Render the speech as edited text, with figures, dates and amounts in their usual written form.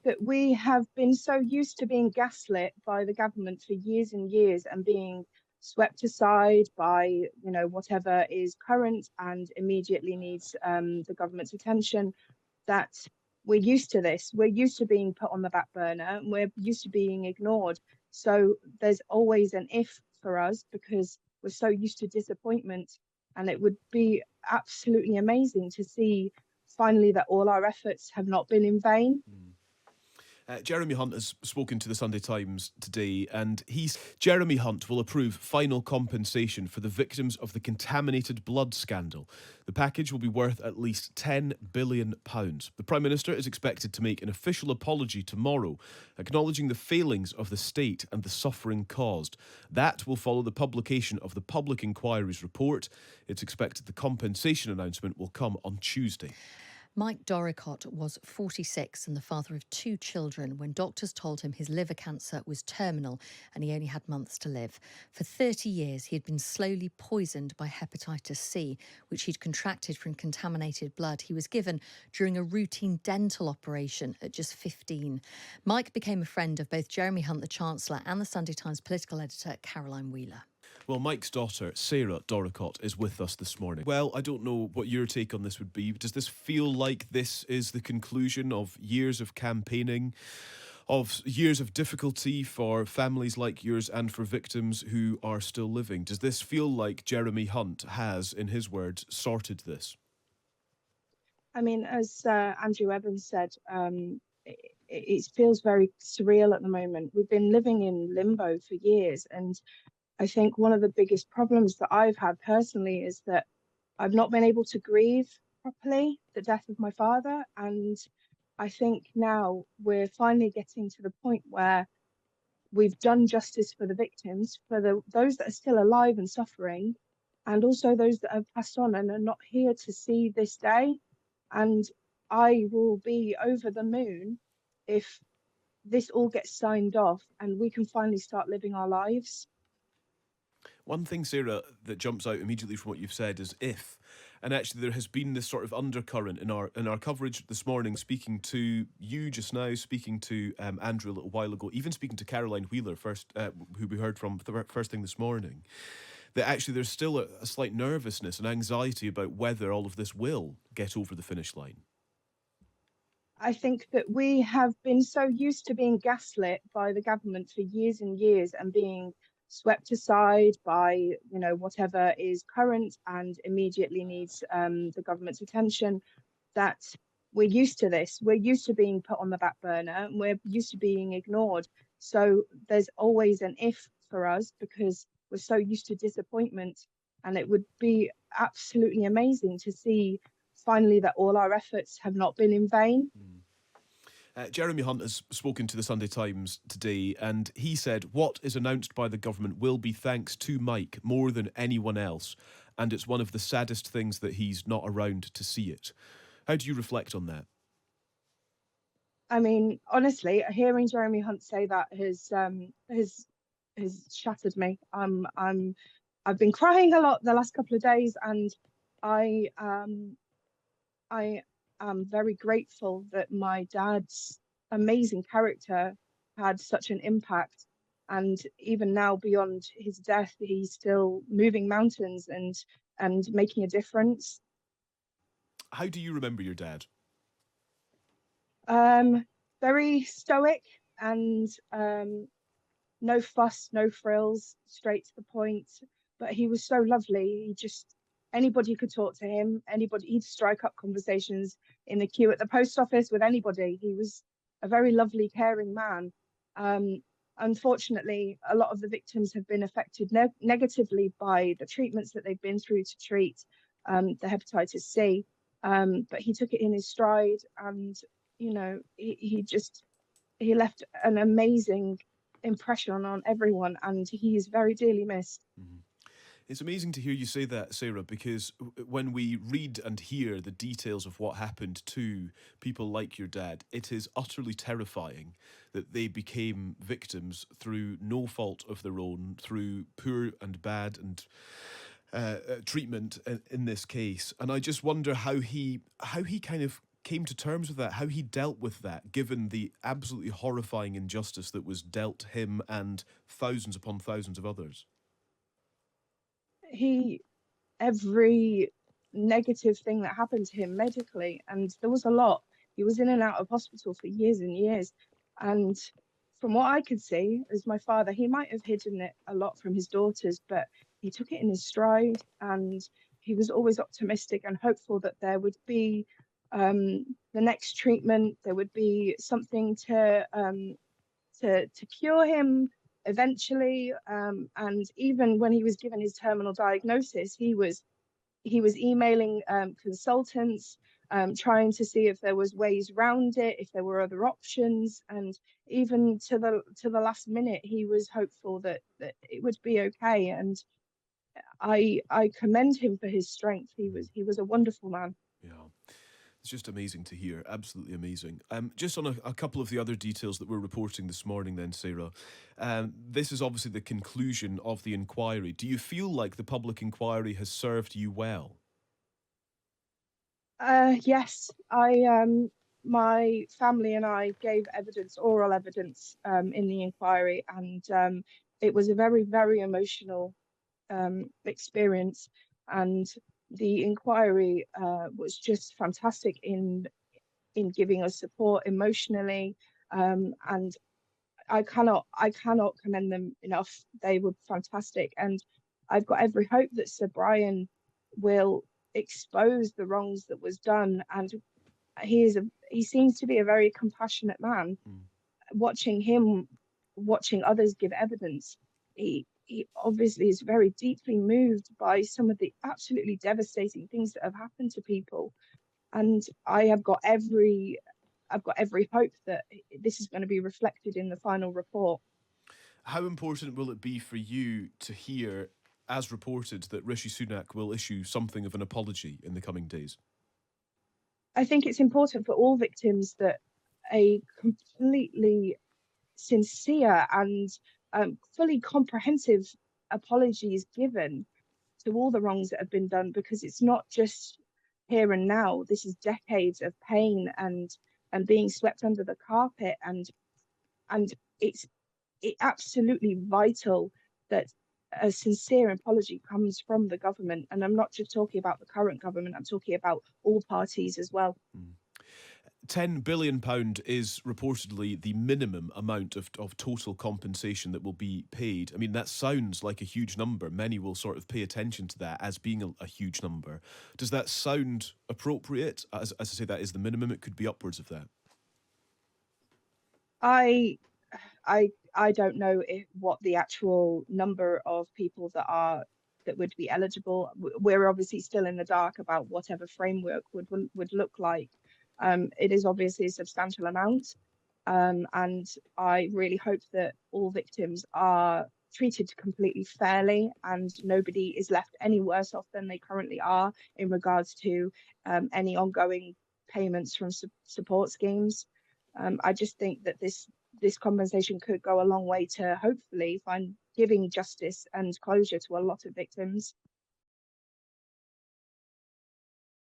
that we have been so used to being gaslit by the government for years and years and being swept aside by, whatever is current and immediately needs the government's attention, that we're used to this. We're used to being put on the back burner and we're used to being ignored. So there's always an if for us because we're so used to disappointment. And it would be absolutely amazing to see finally that all our efforts have not been in vain. Jeremy Hunt has spoken to the Sunday Times today, and Jeremy Hunt will approve final compensation for the victims of the contaminated blood scandal. The package will be worth at least £10 billion. The Prime Minister is expected to make an official apology tomorrow, acknowledging the failings of the state and the suffering caused. That will follow the publication of the Public Inquiry's report. It's expected the compensation announcement will come on Tuesday. Mike Dorricott was 46 and the father of 2 children when doctors told him his liver cancer was terminal and he only had months to live. For 30 years, he had been slowly poisoned by hepatitis C, which he'd contracted from contaminated blood he was given during a routine dental operation at just 15. Mike became a friend of both Jeremy Hunt, the Chancellor, and the Sunday Times political editor, Caroline Wheeler. Well, Mike's daughter, Sarah Dorricot, is with us this morning. Well, I don't know what your take on this would be. Does this feel like this is the conclusion of years of campaigning, of years of difficulty for families like yours and for victims who are still living? Does this feel like Jeremy Hunt has, in his words, sorted this? I mean, as Andrew Evans said, it feels very surreal at the moment. We've been living in limbo for years, and I think one of the biggest problems that I've had personally is that I've not been able to grieve properly the death of my father. And I think now we're finally getting to the point where we've done justice for the victims, for those that are still alive and suffering, and also those that have passed on and are not here to see this day. And I will be over the moon if this all gets signed off and we can finally start living our lives. One thing, Sarah, that jumps out immediately from what you've said is if. And actually, there has been this sort of undercurrent in our coverage this morning, speaking to you just now, speaking to Andrew a little while ago, even speaking to Caroline Wheeler, who we heard from the first thing this morning, that actually there's still a slight nervousness and anxiety about whether all of this will get over the finish line. I think that we have been so used to being gaslit by the government for years and years and being swept aside by, whatever is current and immediately needs the government's attention, that we're used to this. We're used to being put on the back burner and we're used to being ignored. So there's always an if for us because we're so used to disappointment. And it would be absolutely amazing to see finally that all our efforts have not been in vain. Jeremy Hunt has spoken to the Sunday Times today, and he said what is announced by the government will be thanks to Mike more than anyone else, and it's one of the saddest things that he's not around to see it. How do you reflect on that? I mean, honestly, hearing Jeremy Hunt say that has shattered me. I've been crying a lot the last couple of days, and I am very grateful that my dad's amazing character had such an impact. And even now, beyond his death, he's still moving mountains and making a difference. How do you remember your dad? Very stoic and no fuss, no frills, straight to the point. But he was so lovely. Anybody could talk to him. He'd strike up conversations in the queue at the post office with anybody. He was a very lovely, caring man. Unfortunately, a lot of the victims have been affected negatively by the treatments that they've been through to treat the hepatitis C. But he took it in his stride, and he left an amazing impression on everyone, and he is very dearly missed. Mm-hmm. It's amazing to hear you say that, Sarah, because when we read and hear the details of what happened to people like your dad, it is utterly terrifying that they became victims through no fault of their own, through poor and bad and treatment in this case. And I just wonder how he kind of came to terms with that, how he dealt with that, given the absolutely horrifying injustice that was dealt him and thousands upon thousands of others. Every negative thing that happened to him medically, and there was a lot. He was in and out of hospital for years and years. And from what I could see, as my father, he might have hidden it a lot from his daughters, but he took it in his stride, and he was always optimistic and hopeful that there would be the next treatment, there would be something to cure him eventually. And even when he was given his terminal diagnosis, he was emailing consultants, trying to see if there was ways around it, if there were other options, and even to the last minute, he was hopeful that it would be okay. And I commend him for his strength. He was a wonderful man. Yeah. It's just amazing to hear. Absolutely amazing. Just on a couple of the other details that we're reporting this morning then, Sarah. This is obviously the conclusion of the inquiry. Do you feel like the public inquiry has served you well? Yes, my family and I gave evidence, oral evidence, in the inquiry, and it was a very, very emotional experience. And the inquiry was just fantastic in giving us support emotionally, and I cannot commend them enough. They were fantastic, and I've got every hope that Sir Brian will expose the wrongs that was done. And he seems to be a very compassionate man. Watching others give evidence, he obviously is very deeply moved by some of the absolutely devastating things that have happened to people. And I've got every hope that this is going to be reflected in the final report. How important will it be for you to hear, as reported, that Rishi Sunak will issue something of an apology in the coming days? I think it's important for all victims that a completely sincere and fully comprehensive apology is given to all the wrongs that have been done, because it's not just here and now. This is decades of pain and being swept under the carpet, and it's absolutely vital that a sincere apology comes from the government. And I'm not just talking about the current government, I'm talking about all parties as well. £10 billion is reportedly the minimum amount of total compensation that will be paid. I mean, that sounds like a huge number. Many will sort of pay attention to that as being a huge number. Does that sound appropriate? As I say, that is the minimum. It could be upwards of that. I don't know what the actual number of people that would be eligible. We're obviously still in the dark about whatever framework would look like. It is obviously a substantial amount, and I really hope that all victims are treated completely fairly and nobody is left any worse off than they currently are in regards to any ongoing payments from support schemes. I just think that this compensation could go a long way to hopefully giving justice and closure to a lot of victims.